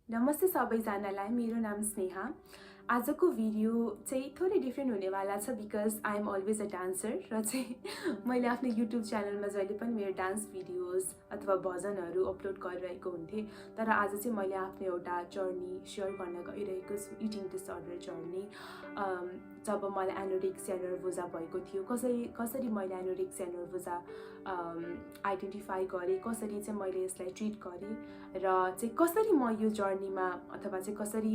नमस्ते सबैजनालाई, मेरो नाम स्नेहा। आजको भिडियो चाहिँ थोरै डिफ्रेन्ट हुनेवाला छ because I am always a dancer र चाहिँ मैले आफ्नो युट्युब च्यानलमा जहिले पनि मेरो डान्स भिडियोज अथवा भजनहरू अपलोड गरिरहेको हुन्थेँ। तर आज चाहिँ मैले आफ्नो एउटा जर्नी सेयर गर्न गइरहेको छु, इटिङ डिसअर्डर जर्नी। जब मलाई एनोरेक्सिया नर्भोजा भएको थियो, कसरी मैले एनोरेक्सिया नर्भोजा आइडेन्टिफाई गरेँ, कसरी चाहिँ मैले यसलाई ट्रिट गरेँ र चाहिँ कसरी म यो जर्नीमा अथवा चाहिँ कसरी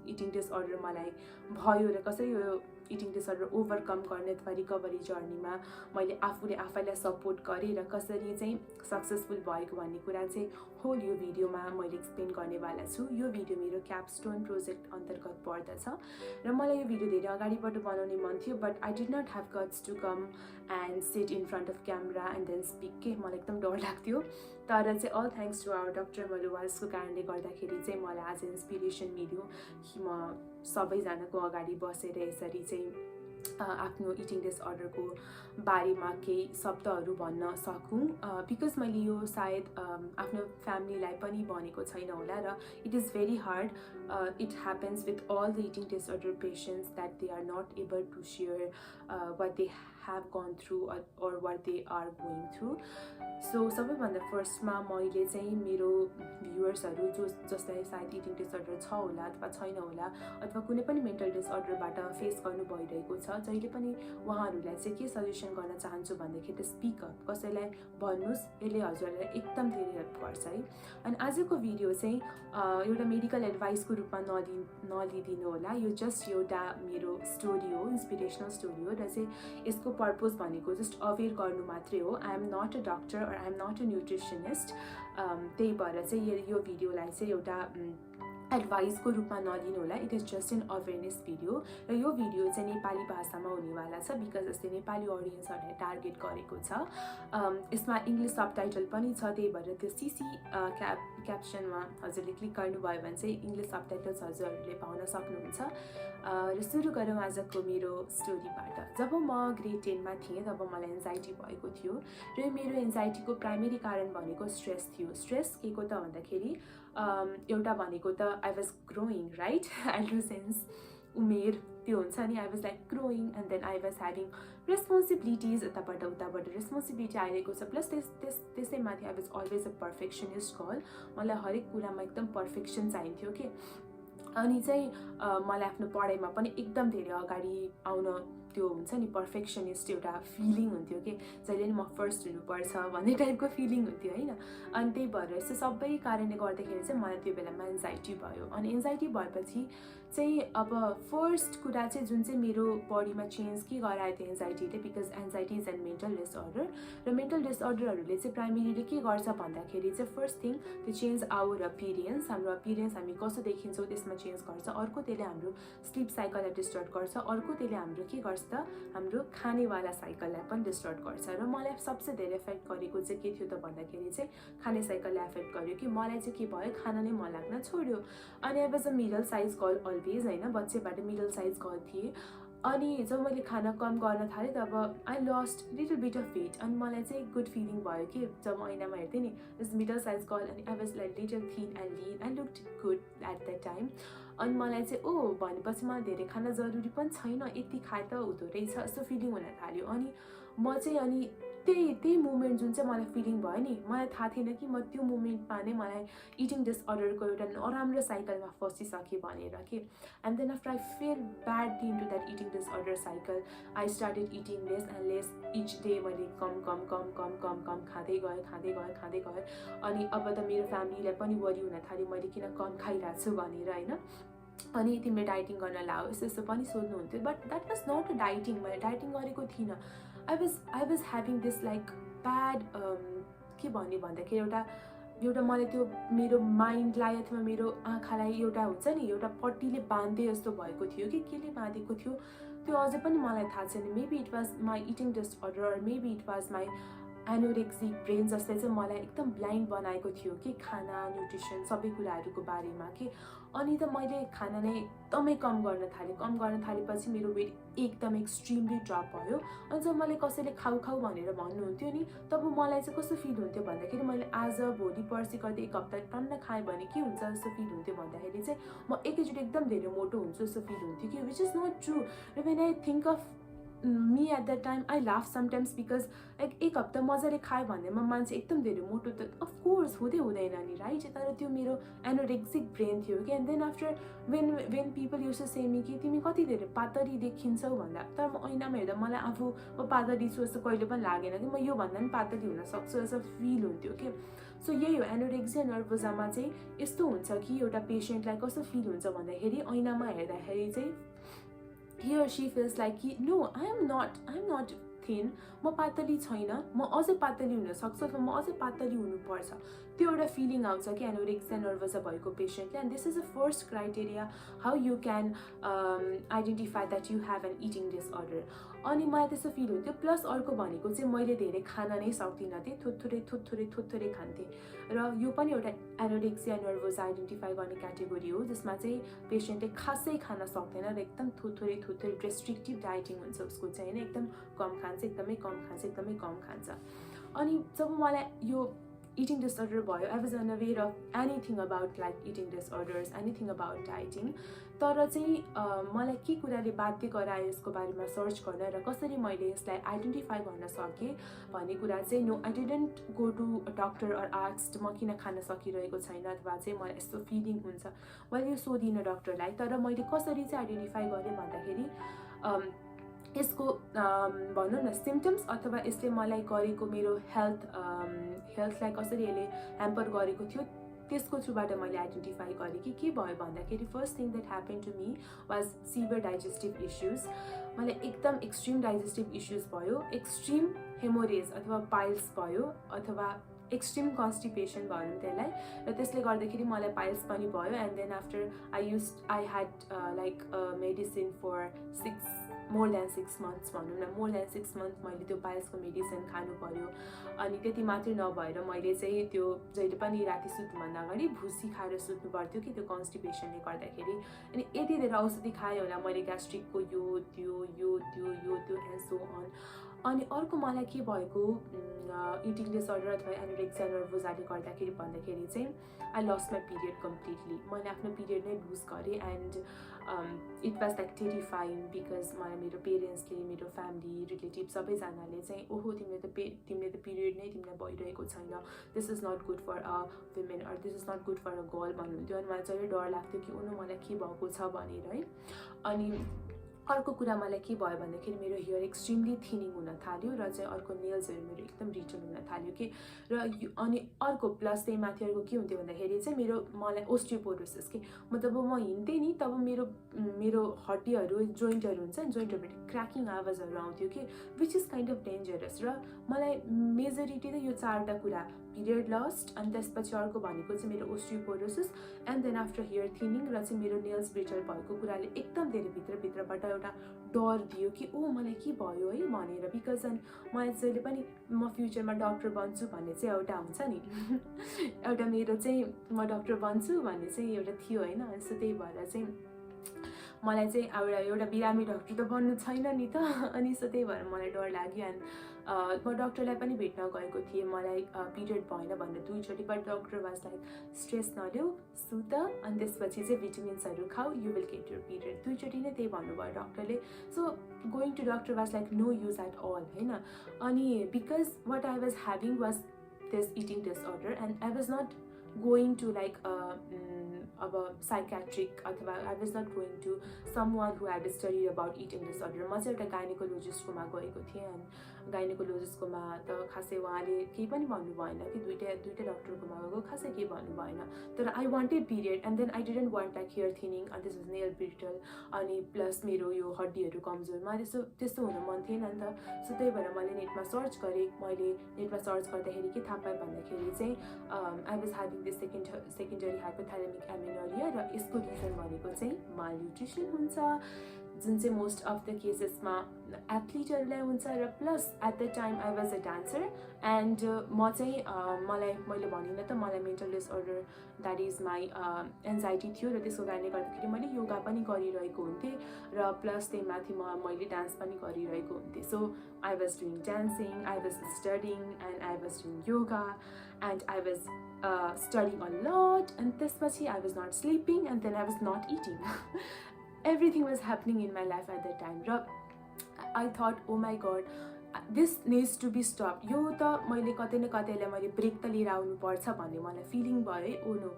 इटिङ डिसअर्डर मलाई भयो र कसरी यो इटिङ डिसअर्डर ओभरकम गर्ने अथवा रिकभरी जर्नीमा मैले आफैलाई सपोर्ट गरेँ र कसरी चाहिँ सक्सेसफुल भएको भन्ने कुरा चाहिँ होल यो भिडियोमा मैले एक्सप्लेन गर्नेवाला छु। यो भिडियो मेरो क्यापस्टोन प्रोजेक्ट अन्तर्गत पर्दछ र मलाई यो भिडियो धेरै अगाडिबाट बनाउने मन थियो, but I did not have guts to come and sit in front of camera and then speak के मलाई एकदम डर लाग्थ्यो। तर चाहिँ all thanks to our doctor मलुवासको कारणले गर्दाखेरि चाहिँ मलाई आज इन्सपिरेसन मिल्यो कि म सबैजनाको अगाडि बसेर यसरी चाहिँ आफ्नो इटिङ डिसअर्डरको बारेमा केही शब्दहरू भन्न सकूँ, बिकज मैले यो सायद आफ्नो फ्यामिलीलाई पनि भनेको छैन होला र it is very hard. It happens with all the eating disorder patients that they are not able to share what they have gone through or what they are going through. So सबैभन्दा फर्स्टमा मैले चाहिँ मेरो भ्युअर्सहरू जसलाई सायद eating disorder छ होला अथवा छैन होला अथवा कुनै पनि मेन्टल डिसअर्डरबाट फेस गर्नु भइरहेको छ, जहिले पनि उहाँहरूलाई चाहिँ के सजेसन गर्न चाहन्छु भन्दाखेरि स्पिकअप, कसैलाई भन्नुहोस्, यसले हजुरलाई एकदम धेरै हेल्प गर्छ है। अनि आजको भिडियो चाहिँ एउटा मेडिकल एडभाइसको रूपमा नलिदिनु होला, यो जस्ट एउटा मेरो स्टोरी हो, इन्सपिरेसनल स्टोरी हो र चाहिँ यसको पर्पज भनेको जस्ट अवेर गर्नु मात्रै हो। I am not a doctor or I am not a nutritionist, त्यही भएर चाहिँ यो भिडियोलाई चाहिँ एउटा एडभाइसको रूपमा नलिनु होला, it is just an awareness video र यो भिडियो चाहिँ नेपाली भाषामा हुनेवाला छ बिकज यसले नेपाली अडियन्सहरूलाई टार्गेट गरेको छ। यसमा इङ्ग्लिस सबटाइटल पनि छ, त्यही भएर त्यो सिसी क्याप्सनमा हजुरले क्लिक गर्नुभयो भने चाहिँ इङ्ग्लिस सबटाइटल्स हजुरहरूले पाउन सक्नुहुन्छ। र सुरु गरौँ आजको मेरो स्टोरीबाट। जब म ग्रेड 10मा थिएँ तब मलाई एन्जाइटी भएको थियो र मेरो एन्जाइटीको प्राइमेरी कारण भनेको स्ट्रेस थियो। स्ट्रेस के को त भन्दाखेरि एउटा भनेको त I was growing, right, adolescence, उमेर त्यो हुन्छ नि, I was like growing and then I was having responsibilities, उताबाट रेस्पोन्सिबिलिटी आइरहेको छ, प्लस त्यसै माथि I was always a perfectionist girl. मलाई हरेक कुरामा एकदम पर्फेक्सन चाहिन्थ्यो कि। अनि चाहिँ मलाई आफ्नो पढाइमा पनि एकदम धेरै अगाडि आउन त्यो हुन्छ नि पर्फेक्सनिस्ट एउटा फिलिङ हुन्थ्यो कि जहिले नि म फर्स्ट हुनुपर्छ भन्ने टाइपको फिलिङ हुन्थ्यो होइन। अनि त्यही भएर यस्तो सबै कारणले गर्दाखेरि चाहिँ मलाई त्यो बेलामा एन्जाइटी भयो। अनि एन्जाइटी भएपछि चाहिँ अब फर्स्ट कुरा चाहिँ जुन चाहिँ मेरो बडीमा चेन्ज के गराएको थियो एन्जाइटीले, because anxiety is an mental disorder र मेन्टल डिसअर्डरहरूले चाहिँ प्राइमेरीले के गर्छ भन्दाखेरि चाहिँ फर्स्ट थिङ त्यो चेन्ज आवर अपिरियन्स, हाम्रो अपिरियन्स हामी कस्तो देखिन्छौँ त्यसमा चेन्ज गर्छ। अर्को त्यसले हाम्रो स्लिप साइकललाई डिस्टर्ब गर्छ। अर्को त्यसले हाम्रो के गर्छ त हाम्रो खानेवाला साइकललाई पनि डिस्टर्ब गर्छ। र मलाई सबसे धेरै एफेक्ट गरेको चाहिँ के थियो त भन्दाखेरि चाहिँ खाने साइकललाई एफेक्ट गर्यो कि मलाई चाहिँ के भयो, खाना नै मन लाग्न छोड्यो। अनि I was a middle size girl always होइन, बच्चैबाट मिडल साइज गर्ल थिएँ। अनि जब मैले खाना कम गर्न थालेँ तब I lost little bit of weight. अनि मलाई चाहिँ गुड फिलिङ भयो कि जब ऐनामा हेर्थेँ नि इज मिडल साइज गर्ल अनि I was like little thin and lean and looked good at that time. अनि मलाई चाहिँ भनेपछि मलाई धेरै खाना जरुरी पनि छैन, यति खाए त हुँदो रहेछ यस्तो फिलिङ हुन थाल्यो। अनि म चाहिँ अनि त्यही मोमेन्ट जुन चाहिँ मलाई फिलिङ भयो नि, मलाई थाहा थिएन कि म त्यो मोमेन्टमा नै मलाई इटिङ डिसअर्डरको एउटा नराम्रो साइकलमा फसिसकेँ भनेर कि। And then after I fell badly into that eating disorder cycle, I started eating less and less each day. मैले कम खाँदै गएँ। अनि अब त मेरो फ्यामिलीलाई पनि वरि हुन थाल्यो मैले किन कम खाइरहेको छु भनेर होइन। अनि तिमीले डाइटिङ गर्न लाओ यस्तो पनि सोध्नुहुन्थ्यो, but that was not a dieting, मैले डाइटिङ गरेको थिइनँ। I was having this like bad के भन्ने भन्दाखेरि एउटा मलाई त्यो मेरो माइन्डलाई अथवा मेरो आँखालाई एउटा हुन्छ नि एउटा पट्टीले बाँध्दै जस्तो भएको थियो कि केले बाँधेको थियो त्यो अझै पनि मलाई थाहा छैन। Maybe it was my eating disorder, maybe it was my anorexic brain जसले चाहिँ मलाई एकदम ब्लाइन्ड बनाएको थियो कि खाना न्युट्रिसन सबै कुराहरूको बारेमा कि अनि त मैले खाना नै एकदमै कम गर्न थालेपछि मेरो वेट एकदम एक्सट्रिमली ड्रप भयो। अनि जब मैले कसैले खाऊ खाऊ भनेर भन्नुहुन्थ्यो नि तब मलाई चाहिँ कस्तो फिल हुन्थ्यो भन्दाखेरि मैले आज भोलि पर्सि गर्दै एक हप्ता टन्न खाएँ भने के हुन्छ जस्तो फिल हुन्थ्यो भन्दाखेरि चाहिँ म एकैचोटि एकदम धेरै मोटो हुन्छु जस्तो फिल हुन्थ्यो कि विच इज नट ट्रु। र when I think of me at that time I laugh sometimes because like एक हप्ता मजाले खायो भनेमा मान्छे एकदम धेरै मोटो त अफकोर्स हुँदैन नि राइट। तर त्यो मेरो एनोरेक्सिक ब्रेन थियो कि and then after when people use to say me कि तिमी कति धेरै पातली देखिन्छौ भन्दा तर म ऐनामा हेर्दा मलाई आफू म पातली छु जस्तो कहिले पनि लागेन कि म योभन्दा पनि पातली हुन सक्छु जस्तो फिल हुन्थ्यो कि। सो यही हो एनोरेक्सिया नर्भोसामा चाहिँ यस्तो हुन्छ कि एउटा पेसेन्टलाई कस्तो फिल हुन्छ भन्दाखेरि ऐनामा हेर्दाखेरि चाहिँ he or she feels like no I'm not thin म पातली छैन म अझै पातली हुन सक्छु अथवा म अझै पातली हुनुपर्छ त्यो एउटा फिलिङ आउँछ कि एनोरेक्सिया नर्भोसा भएको पेसेन्टले। And this is the first criteria how you can identify that you have an eating disorder. अनि मलाई त्यस्तो फिल हुन्थ्यो। प्लस अर्को भनेको चाहिँ मैले धेरै खान नै सक्दिनँ थिएँ, थोत्थोरै खान्थेँ र यो पनि एउटा एनोरेक्सिया नर्भोसा आइडेन्टिफाई गर्ने क्याटेगोरी हो जसमा चाहिँ पेसेन्टले खासै खान सक्दैन र एकदम थोत्थोरै रेस्ट्रिक्टिभ डाइटिङ हुन्छ उसको चाहिँ होइन, एकदम कम खान्छ एकदमै कम खान्छ। अनि जब मलाई यो eating disorder भयो I was unaware of anything about like eating disorders anything about dieting. तर चाहिँ मलाई के कुराले बाध्य गरायो यसको बारेमा सर्च गर्न र कसरी मैले यसलाई आइडेन्टिफाई गर्न सकेँ भन्ने कुरा चाहिँ no I didn't go to doctor or asked म किन खान सकिरहेको छैन अथवा चाहिँ मलाई यस्तो फिलिङ हुन्छ मैले यो सोधिनँ डक्टरलाई। तर मैले कसरी चाहिँ आइडेन्टिफाई गरेँ भन्दाखेरि यसको भनौँ न सिम्टम्स अथवा यसले मलाई गरेको मेरो हेल्थलाई कसरी यसले ह्याम्पर गरेको थियो त्यसको थ्रुबाट मैले आइडेन्टिफाई गरेँ कि के भयो भन्दाखेरि first thing that happen to me was severe digestive issues. मलाई एकदम एक्सट्रिम डाइजेस्टिभ इस्युज भयो, एक्सट्रिम हेमोरेज अथवा पाइल्स भयो अथवा एक्सट्रिम कन्स्टिपेसन भनौँ त्यसलाई र त्यसले गर्दाखेरि मलाई पाइल्स पनि भयो। And then after I had like medicine for more than 6 months भनौँ न, मोर देन 6 months मैले त्यो पाइल्सको मेडिसिन खानु पर्यो। अनि त्यति मात्रै नभएर मैले चाहिँ त्यो जहिले पनि राति सुत्नुभन्दा अगाडि भुसी खाएर सुत्नु पर्थ्यो कि त्यो कन्स्टिपेसनले गर्दाखेरि। अनि यति धेरै औषधि खाएँ होला मैले ग्यास्ट्रिकको यो एन्ड सो अन। अनि अर्को मलाई के भएको इटिङ डिसअर्डर अथवा एनोरेक्सिया नर्भोसाले गर्दाखेरि भन्दाखेरि चाहिँ I lost my period completely. मैले आफ्नो पिरियड नै लुज गरेँ and it was like terrifying because मलाई मेरो पेरेन्ट्सले मेरो फ्यामिली रिलेटिभ सबैजनाले चाहिँ ओहो तिमीले त पिरियड नै तिमीलाई भइरहेको छैन, this is not good for a women or this is not good for a girl भन्नुहुन्थ्यो। अनि मलाई जहिले डर लाग्थ्यो कि उनी मलाई के भएको छ भनेर है। अनि अर्को कुरा मलाई के भयो भन्दाखेरि मेरो हेयर एक्सट्रिमली थिनिङ हुन थाल्यो र चाहिँ अर्को नेल्सहरू मेरो एकदम रिटर्न हुन थाल्यो कि र अनि अर्को प्लस त्यही माथि अर्को के हुन्थ्यो भन्दाखेरि चाहिँ मलाई ओस्टियोपोरोसिस कि मतलब म हिँड्थेँ नि तब मेरो हड्डीहरू जोइन्टहरू हुन्छ नि जोइन्टहरूबाट क्र्याकिङ आवाजहरू आउँथ्यो कि which is kind of dangerous. र मलाई मेजोरिटी त यो 4वटा कुरा पिरियड लस्ट अनि त्यसपछि अर्को भनेको चाहिँ मेरो osteoporosis and then after hair thinning र चाहिँ मेरो नेल्स ब्रिटल भएको कुराले एकदम धेरै भित्रबाट एउटा डर दियो कि ओ मलाई के भयो है भनेर। बिकज मलाई जहिले पनि म फ्युचरमा डक्टर बन्छु भन्ने चाहिँ एउटा हुन्छ नि एउटा मेरो चाहिँ म डक्टर बन्छु भन्ने चाहिँ एउटा थियो होइन। सो त्यही भएर चाहिँ मलाई चाहिँ एउटा बिरामी डक्टर त बन्नु छैन नि त। अनि सो त्यही भएर मलाई डर लाग्यो। एन्ड म डक्टरलाई पनि भेट्न गएको थिएँ मलाई पिरियड भएन भनेर 2चोटि, but doctor was like stress नलिऊ सुत अनि त्यसपछि चाहिँ भिटामिन्सहरू खाऊ you will get your period. 2चोटि नै त्यही भन्नुभयो डक्टरले। So going to doctor was like no use at all होइन। अनि because what I was having was this eating disorder and I was not going to like अब psychiatric अथवा I was not going to someone who had studied about eating disorder। म चाहिँ एउटा गाइनेकोलोजिस्टकोमा गएको थिएँ। अनि गाइनेकोलोजिस्टकोमा त खासै उहाँले केही पनि भन्नु भएन कि दुईटा डक्टरकोमा गएको खासै केही भन्नु भएन। तर I wanted period and then I didn't want like hair thinning अनि दिस वाज नेल ब्रिटल अनि प्लस मेरो यो हड्डीहरू कमजोर मलाई त्यस्तो हुन मन थिएन नि त। सो त्यही भएर मैले नेटमा सर्च गरेँ। मैले नेटमा सर्च गर्दाखेरि के थाहा पाएँ भन्दाखेरि चाहिँ I was having this secondary hypothalamic amenorrhea र यसको रिजन भनेको चाहिँ मालन्युट्रिसन हुन्छ। जुन चाहिँ मोस्ट अफ द केसेसमा एथलिटहरूलाई हुन्छ र plus at the time I was a dancer and म चाहिँ मैले भनिनँ त मलाई mental disorder that is my anxiety थियो र त्यसको कारणले गर्दाखेरि मैले योगा पनि गरिरहेको हुन्थेँ र प्लस त्यही माथि मैले डान्स पनि गरिरहेको हुन्थेँ so I was doing dancing I was studying and I was doing yoga and I was studying a lot and त्यसपछि I was not sleeping and then I was not eating everything was happening in my life at that time र I thought oh my god this needs to be stopped यो त मैले कतै न कतैलाई मैले brake त लिएर आउनु पर्छ भन्ने मलाई फिलिङ भयो oh no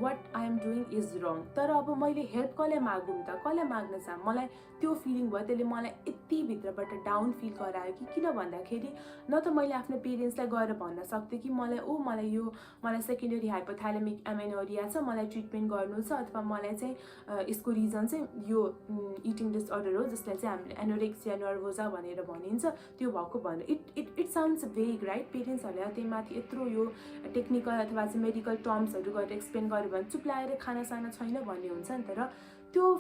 what I am doing is wrong तर अब मैले हेल्प कसलाई मागौँ त कसलाई माग्न चाहँ मलाई त्यो फिलिङ भयो त्यसले मलाई यति भित्रबाट डाउन फिल गरायो कि किन भन्दाखेरि न त मैले आफ्नो पेरेन्ट्सलाई गएर भन्न सक्थेँ कि मलाई सेकेन्डरी हाइपोथ्यालेमिक एमेनोरिया छ मलाई ट्रिटमेन्ट गर्नु छ अथवा मलाई चाहिँ यसको रिजन चाहिँ यो इटिङ डिसअर्डर हो जसलाई चाहिँ हामीले एनोरेक्सिया नर्भोजा भनेर भनिन्छ त्यो भएको भन्नु इट साउन्ड्स भेग राइट पेरेन्ट्सहरूले त्यही माथि यत्रो यो टेक्निकल अथवा चाहिँ मेडिकल टर्म्सहरू गरेर एक्सप्लेन गर्यो भने चुप्लाएर खानासाना छैन भन्ने हुन्छ नि त र त्यो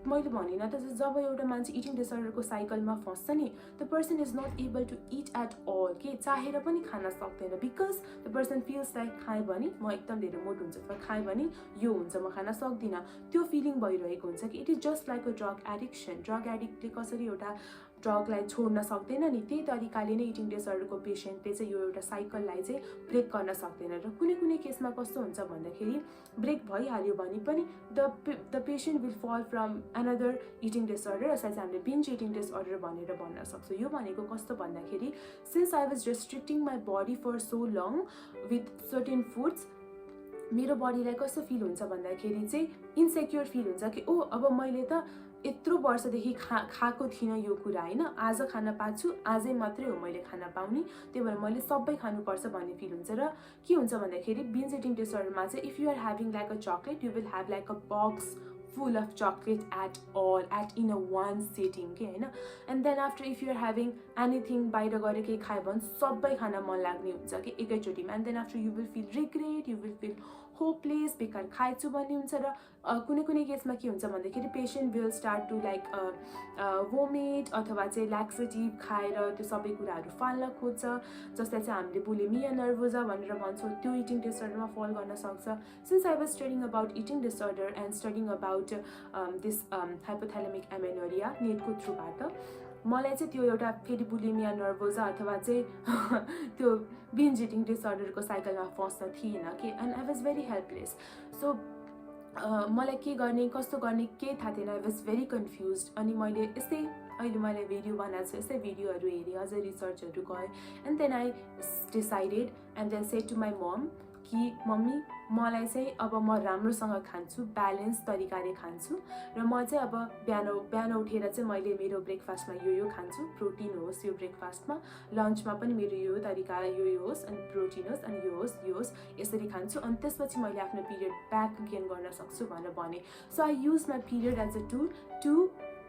मैले भनिनँ त जब एउटा मान्छे इटिङ डिसअर्डरको साइकलमा फस्छ नि the person is not able to eat at all के चाहेर पनि खान सक्दैन because the person feels like खाएँ भने म एकदम धेरै मोटो हुन्छ अथवा खाएँ भने यो हुन्छ म खान सक्दिनँ त्यो फिलिङ भइरहेको हुन्छ कि it is just like a drug addiction drug एडिक्टले कसरी एउटा ड्रगलाई छोड्न सक्दैन नि त्यही तरिकाले नै इटिङ डिसअर्डरको पेसेन्टले चाहिँ यो एउटा साइकललाई चाहिँ ब्रेक गर्न सक्दैन र कुनै कुनै केसमा कस्तो हुन्छ भन्दाखेरि ब्रेक भइहाल्यो भने पनि द पेसेन्ट विल फल फ्रम अनदर इटिङ डिसअर्डर जसलाई चाहिँ हामीले बिन्ज इटिङ डिसअर्डर भनेर भन्न सक्छौँ यो भनेको कस्तो भन्दाखेरि since I was restricting my body for so long with certain foods मेरो बडीलाई कस्तो फिल हुन्छ भन्दाखेरि चाहिँ इन्सेक्योर फिल हुन्छ कि ओ अब मैले त यत्रो वर्षदेखि खाएको थिइनँ यो कुरा होइन आज खान पाछु आजै मात्रै हो मैले खान पाउने त्यही भएर मैले सबै खानुपर्छ भन्ने फिल हुन्छ र के हुन्छ भन्दाखेरि बिन्ज इटिङ डिसअर्डरमा चाहिँ if you are having like a chocolate you will have like a box full of chocolate at in a one sitting के होइन and then after if you are having anything बाहिर गएर केही खायो भने सबै खान मन लाग्ने हुन्छ कि एकैचोटिमा and then after you will feel regret you will feel hopeless बेकार खाएछु भन्ने हुन्छ र कुनै कुनै केसमा के हुन्छ भन्दाखेरि patient will start to like vomit अथवा चाहिँ ल्याक्सेटिभ खाएर त्यो सबै कुराहरू फाल्न खोज्छ जसलाई चाहिँ हामीले बुलिमिया नर्भोजा भनेर भन्छौँ त्यो इटिङ डिसअर्डरमा फल गर्न सक्छ since I was studying about eating disorder and studying about this hypothalamic amenorrhea नेटको थ्रुबाट मलाई चाहिँ त्यो एउटा फेरि बुलिमिया नर्भोजा अथवा चाहिँ त्यो बिन्ज इटिङ डिसअर्डरको साइकलमा फस्न थिएन कि and I was very helpless so मलाई के गर्ने कस्तो गर्ने केही थाहा थिएन आई वाज भेरी कन्फ्युज अनि मैले यस्तै अहिले मैले भिडियो बनाएको छु यस्तै भिडियोहरू हेरेँ अझै रिसर्चहरू गरेँ and then I decided and then said to my mom कि मम्मी मलाई चाहिँ अब म राम्रोसँग खान्छु ब्यालेन्स तरिकाले खान्छु र म चाहिँ अब बिहान उठेर चाहिँ मैले मेरो ब्रेकफास्टमा यो खान्छु प्रोटिन होस् यो ब्रेकफास्टमा लन्चमा पनि मेरो यो तरिका यो होस् अनि प्रोटिन होस् अनि यो होस् यसरी खान्छु अनि त्यसपछि मैले आफ्नो पिरियड ब्याक गेन गर्न सक्छु भनेर भने so I use my period as a tool to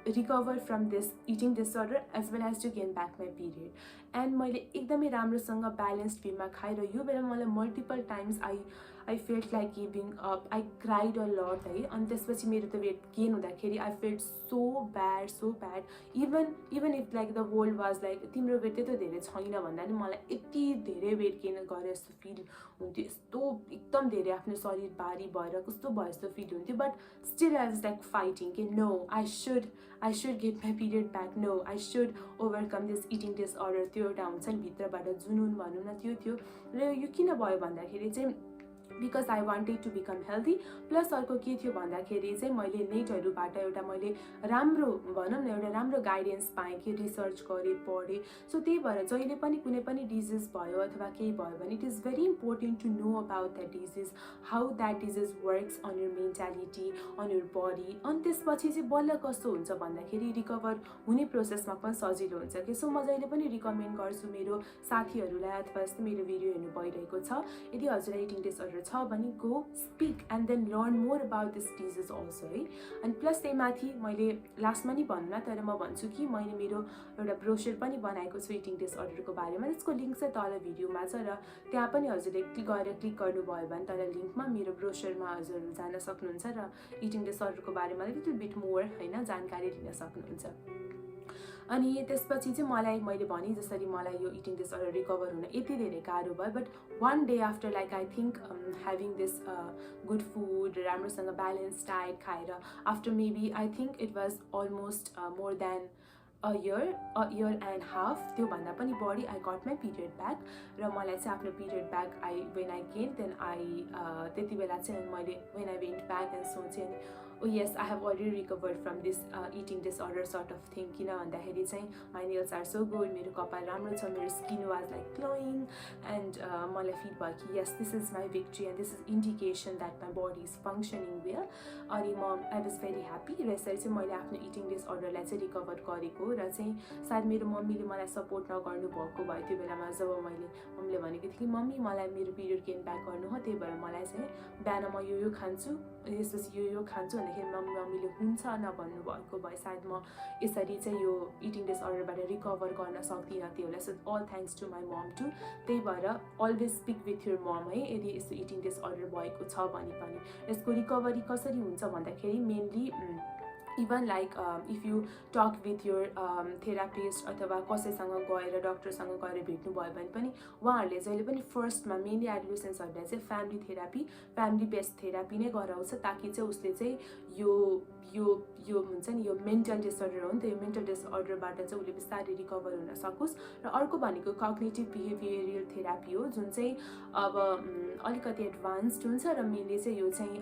recover from this eating disorder as well as to gain back my period and मैले एकदमै राम्रोसँग ब्यालेन्स्ड वेमा खाएर यो बेला मलाई multiple times I felt like giving up I cried a lot है अनि त्यसपछि मेरो त वेट गेन हुँदाखेरि I felt so bad even if like the world was like तिम्रो वेट त्यस्तो धेरै छैन भन्दा पनि मलाई यति धेरै वेट गेन गरे जस्तो फिल हुन्थ्यो यस्तो एकदम धेरै आफ्नो शरीर भारी भएर कस्तो भयो जस्तो फिल हुन्थ्यो but still I was like fighting कि no I should get my period back no I should overcome this eating disorder त्यो एउटा हुन्छ नि भित्रबाट जुनुन भनौँ न त्यो थियो र यो किन भयो भन्दाखेरि चाहिँ because I wanted to become healthy plus अर्को के थियो भन्दाखेरि चाहिँ मैले नेटहरूबाट एउटा मैले राम्रो भनौँ न एउटा राम्रो गाइडेन्स पाएँ कि रिसर्च गरेँ पढेँ सो त्यही भएर जहिले पनि कुनै पनि डिजिज भयो अथवा केही भयो भने it is very important to know about that disease how that disease works on your mentality on your body अनि त्यसपछि चाहिँ बल्ल कस्तो हुन्छ भन्दाखेरि रिकभर हुने प्रोसेसमा पनि सजिलो हुन्छ कि सो म जहिले पनि रिकमेन्ड गर्छु मेरो साथीहरूलाई अथवा यस्तो मेरो भिडियो हेर्नु भइरहेको छ यदि हजुरलाई इटिङ डिसअर्डर छ भने go speak and then learn more about this disease also है. And plus त्यही माथि मैले लास्टमा नि भन्नुला तर म भन्छु कि मैले मेरो एउटा ब्रोशर पनि बनाएको छु इटिङ डिसअर्डरको बारेमा. त्यसको लिङ्क चाहिँ तल भिडियोमा छ र त्यहाँ पनि हजुरले क्लिक गर्नुभयो भने तल लिङ्कमा मेरो ब्रोशरमा हजुरहरू जान सक्नुहुन्छ र इटिङ डिसअर्डरको बारेमा लिटल बिट मोर हैन जानकारी लिन सक्नुहुन्छ. अनि त्यसपछि चाहिँ मैले भने जसरी मलाई यो इटिङ डिसअर्डर रिकभर हुन यति धेरै गाह्रो भयो. But one day after like I think having this good food, राम्रोसँग ब्यालेन्स डायट खाएर after maybe I think it was almost more than a year and half, त्यो भन्दा पनि बढी I got my period back र मलाई चाहिँ आफ्नो period back when I came then I त्यति बेला चाहिँ मैले when I went back and सोचेँ oh yes I have already recovered from this eating disorder sort of thing किन भन्दाखेरि चाहिँ my nails are so good, मेरो कपाल राम्रो छ, मेरो skin was like glowing and मलाई feel भयो कि yes this is my victory and this is indication that my body is functioning well. अनि I was very happy र यसरी चाहिँ मैले आफ्नो eating disorder लाई चाहिँ recover गरेको र चाहिँ सायद मेरो मम्मीले मलाई सपोर्ट नगर्नु भएको भयो त्यो बेलामा जब मम्मीले भनेको थियो कि मम्मी मलाई मेरो पिरियड गेन ब्याक गर्नु हो त्यही भएर मलाई चाहिँ बिहान म यो खान्छु यसपछि यो खान्छु भन्दाखेरि मम्मीले हुन्छ नभन्नु भएको भए सायद म यसरी चाहिँ यो इटिङ डिसअर्डरबाट रिकभर गर्न सक्दिनँ त्यो होला. So all thanks to my mom too. त्यही भएर always speak with your mom है यदि यस्तो इटिङ डिसअर्डर भएको छ भने पनि. यसको रिकभरी कसरी हुन्छ भन्दाखेरि mainly even like if you talk with your therapist अथवा कसैसँग गएर डक्टरसँग गएर भेट्नु भयो भने पनि उहाँहरूले जहिले पनि फर्स्टमा मेनली एडोलेसेन्ट्सहरूलाई चाहिँ फ्यामिली बेस्ड थेरापी नै गराउँछ ताकि चाहिँ उसले चाहिँ यो हुन्छ नि यो मेन्टल डिसअर्डर हो नि त यो मेन्टल डिसअर्डरबाट चाहिँ उसले बिस्तारै रिकभर हुन सकोस्. र अर्को भनेको कग्निटिभ बिहेभियरल थेरापी हो जुन चाहिँ अब अलिकति एडभान्स्ड हुन्छ र मेनली चाहिँ यो चाहिँ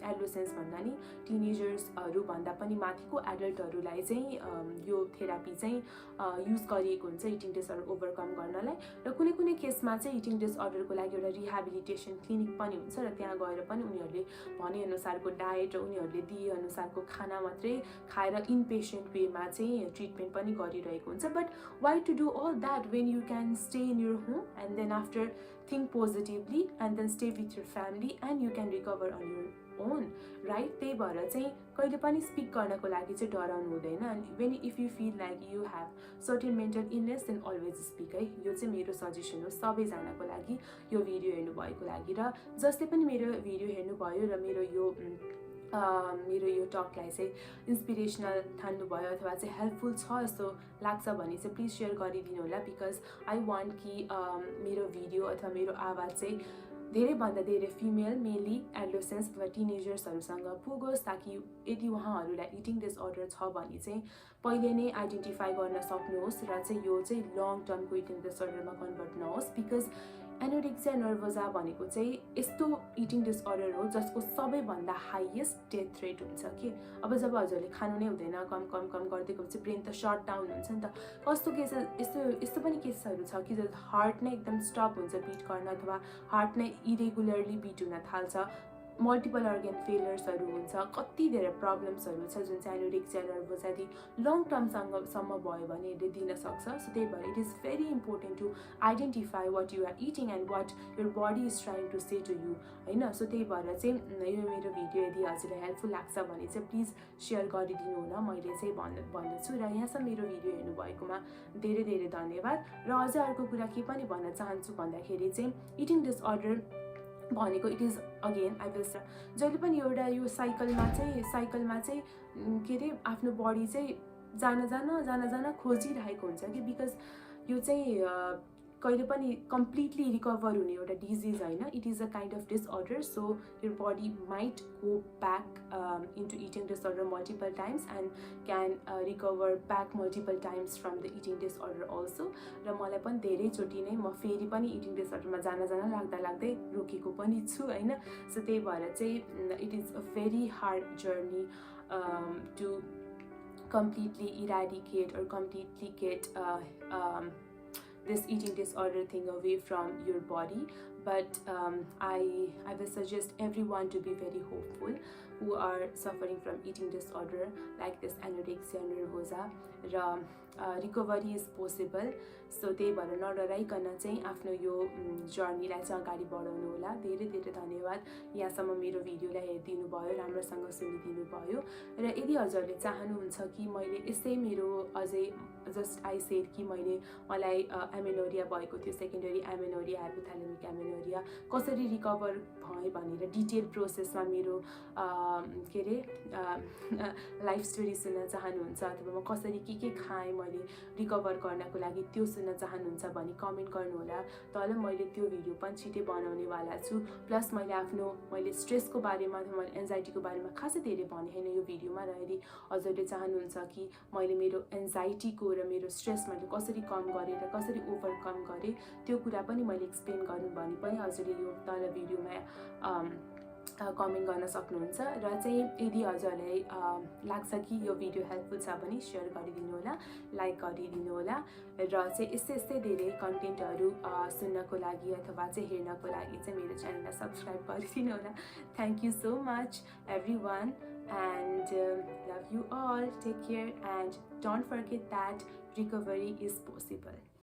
एडोलेसेन्ट्स भन्दा नि टिनेजर्सहरू भन्दा पनि माथिको एडल्टहरूलाई चाहिँ यो थेरापी चाहिँ युज गरिएको हुन्छ इटिङ डिसअर्डर ओभरकम गर्नलाई. र कुनै केसमा चाहिँ इटिङ डिसअर्डरको लागि एउटा रिहेबिलिटेसन क्लिनिक पनि हुन्छ र त्यहाँ गएर पनि उनीहरूले भनेअनुसारको डायट र उनीहरूले दिएअनुसारको खाना मात्रै खाएर इनपेसेन्ट वेमा चाहिँ ट्रिटमेन्ट पनि गरिरहेको हुन्छ. But why to do all that when you can stay in your home and then after think positively and then stay with your family and you can recover on your own, right? त्यही भएर चाहिँ कहिले पनि speak गर्नको लागि चाहिँ डराउनु हुँदैन. and when if you feel like you have certain mental illness then always speak है. यो चाहिँ मेरो सजेसन हो सबैजनाको लागि यो भिडियो हेर्नु भएको लागि र जसले पनि मेरो भिडियो हेर्नुभयो र मेरो यो टकलाई चाहिँ इन्सपिरेसनल ठान्नुभयो अथवा चाहिँ हेल्पफुल छ जस्तो लाग्छ भने चाहिँ प्लिज सेयर गरिदिनु होला. बिकज आई वान्ट कि मेरो भिडियो अथवा मेरो आवाज चाहिँ धेरैभन्दा धेरै फिमेल मेनली एडोलेसेन्ट्स अथवा टिनेजर्सहरूसँग पुगोस् ताकि यदि उहाँहरूलाई इटिङ डिसअर्डर छ भने चाहिँ पहिले नै आइडेन्टिफाई गर्न सक्नुहोस् र चाहिँ यो चाहिँ लङ टर्मको इटिङ डिसअर्डरमा कन्भर्ट नहोस्. बिकज एनोरेक्सिया नर्भोजा भनेको चाहिँ यस्तो इटिङ डिसअर्डर हो जसको सबैभन्दा हाइएस्ट डेथ रेट हुन्छ कि अब जब हजुरले खानु नै हुँदैन कम गर्दै गएपछि ब्रेन त शट डाउन हुन्छ नि त. कस्तो केस यस्तो पनि केसहरू छ कि जब हार्ट नै एकदम स्टप हुन्छ बिट गर्न अथवा हार्ट नै इरेगुलरली बिट हुन थाल्छ, मल्टिपल अर्गन फेलियर्सहरू हुन्छ, कति धेरै प्रब्लम्सहरू छ जुन चाहिँ एनोरेक्सिया नर्भोजाले लङ टर्मसम्म भयो भने यसले दिन सक्छ. सो त्यही भएर it is very important to identify what you are eating and what your body is trying to say to you होइन. सो त्यही भएर चाहिँ यो मेरो भिडियो यदि हजुरलाई हेल्पफुल लाग्छ भने चाहिँ प्लिज सेयर गरिदिनु होला. मैले चाहिँ भन्दछु र यहाँसम्म मेरो भिडियो हेर्नुभएकोमा धेरै धेरै धन्यवाद. र अझ अर्को कुरा के पनि भन्न चाहन्छु भन्दाखेरि चाहिँ इटिङ डिसअर्डर भनेको it is again I will जहिले पनि एउटा यो साइकलमा चाहिँ के अरे आफ्नो बडी चाहिँ जान खोजिरहेको हुन्छ कि बिकज यो चाहिँ कहिले पनि कम्प्लिटली रिकभर हुने एउटा डिजिज होइन. It is a kind of disorder. So your body might go back into eating disorder multiple times and can recover back multiple times from the eating disorder also. र मलाई पनि धेरैचोटि नै म फेरि पनि इटिङ डिसअर्डरमा जान लाग्दै रोकेको पनि छु होइन. सो त्यही भएर चाहिँ it is a very hard journey to completely eradicate or completely get this eating disorder thing away from your body. But I will suggest everyone to be very hopeful. who are suffering from eating disorder like this anorexia nervosa र recovery is possible. So त्यही भएर नडराइकन चाहिँ आफ्नो यो जर्नीलाई चाहिँ अगाडि बढाउनु होला. धेरै धेरै धन्यवाद यहाँसम्म मेरो भिडियोलाई हेरिदिनु भयो, राम्रोसँग सुनिदिनु भयो. र यदि हजुरले चाहनुहुन्छ कि मैले यसै मेरो अझै जस्ट आई सेड कि मलाई एमेनोरिया भएको थियो, सेकेन्डरी एमेनोरिया, हाइपोथालेमिक एमेनोरिया, कसरी रिकभर भएँ भनेर डिटेल प्रोसेसमा मेरो के अरे लाइफ स्टोरी सुन्न चाहनुहुन्छ अथवा म कसरी के खाएँ मैले रिकभर गर्नको लागि त्यो सुन्न चाहनुहुन्छ भने कमेन्ट गर्नुहोला. तल मैले त्यो भिडियो पनि छिटै बनाउनेवाला छु. प्लस मैले स्ट्रेसको बारेमा, मैले एन्जाइटीको बारेमा खासै धेरै भने होइन यो भिडियोमा. र यदि हजुरले चाहनुहुन्छ कि मैले मेरो एन्जाइटीको र मेरो स्ट्रेस मैले कसरी कम गरेँ र कसरी ओभरकम गरेँ त्यो कुरा पनि मैले एक्सप्लेन गर्नु भने पनि हजुरले यो तल भिडियोमा कमेन्ट गर्न सक्नुहुन्छ. र चाहिँ यदि हजुरलाई लाग्छ कि यो भिडियो हेल्पफुल छ भने सेयर गरिदिनु होला, लाइक गरिदिनु होला. र चाहिँ यस्तै धेरै कन्टेन्टहरू सुन्नको लागि अथवा चाहिँ हेर्नको लागि चाहिँ मेरो च्यानललाई सब्सक्राइब गरिदिनु होला. Thank you so much everyone and love you all. Take care and don't forget that recovery is possible.